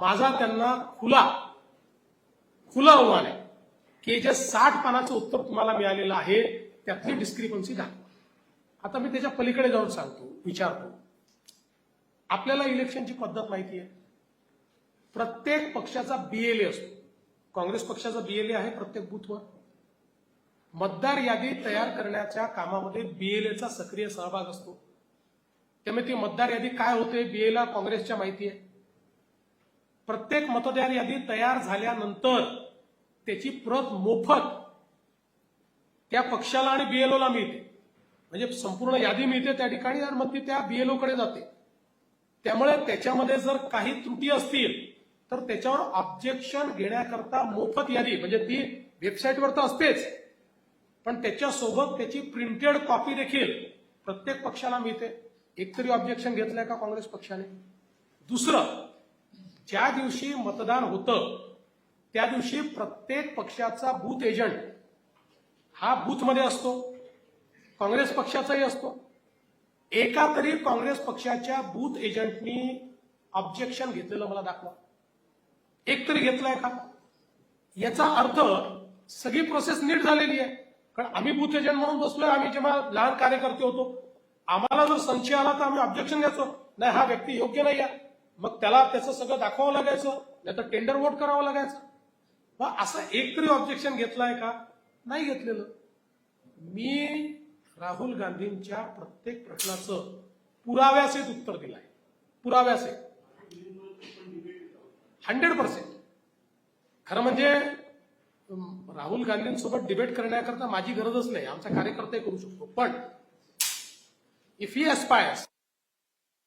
माझा त्यांना खुला आव्हान आहे की जे 60 पानाचं उत्तर तुम्हाला मिळालेलं आहे त्यातली डिस्क्रिपन्सी दाखवा. आता मी त्याच्या पलीकडे जाऊन विचारतो, आपल्याला इलेक्शनची पद्धत माहिती आहे. प्रत्येक पक्षाचा बीएलए असतो. काँग्रेस पक्षाचा बीएलए आहे प्रत्येक बूथवर. मतदार यादी तयार करण्याच्या कामामध्ये बीएलएचा सक्रिय सहभाग असतो. त्यामुळे ती मतदार यादी काय होते बीएलए काँग्रेसच्या माहिती आहे. प्रत्येक मतदार यादी तयार झाल्यानंतर त्याची प्रत मोफत त्या पक्षाला आणि बीएलओला मिळते. म्हणजे संपूर्ण यादी मिळते त्या ठिकाणी आणि मग ती त्या बीएलओ कडे जाते. त्यामुळे त्याच्यामध्ये जर काही त्रुटी असतील तर त्याच्यावर ऑब्जेक्शन घेण्याकरता मोफत यादी, म्हणजे ती वेबसाईटवर तर असतेच, पण त्याच्यासोबत त्याची प्रिंटेड कॉपी देखील प्रत्येक पक्षाला मिळते. एकतरी ऑब्जेक्शन घेतलंय का काँग्रेस पक्षाने? दुसरं, ज्या दिवशी मतदान होतं त्या दिवशी प्रत्येक पक्षाचा बूथ एजंट हा बूथमध्ये असतो. काँग्रेस पक्षाचाही असतो. एका तरी काँग्रेस पक्षाच्या बूथ एजंटनी ऑब्जेक्शन घेतलेलं मला दाखवा. एक तरी घेतलंय का? याचा अर्थ सगळी प्रोसेस नीट झालेली आहे. कारण आम्ही बूथ एजंट म्हणून बसलोय. आम्ही जेव्हा लहान कार्यकर्ते होतो आम्हाला जर संशय आला तर आम्ही ऑब्जेक्शन द्यायचो, नाही हा व्यक्ती योग्य नाही आहे, मग त्याला त्याचं सगळं दाखवावं लागायचं, नाही तर टेंडर वोट करावं लागायचं. मग असं एक तरी ऑब्जेक्शन घेतलंय का? नाही घेतलेलं. मी राहुल गांधींच्या प्रत्येक प्रश्नाचं पुराव्यासहित उत्तर दिलंय. पुराव्यासहित 100%. खरं म्हणजे राहुल गांधींसोबत डिबेट करण्याकरता माझी गरजच नाही, आमचा कार्यकर्ते करू शकतो. पण इफ ही एस्पायर्स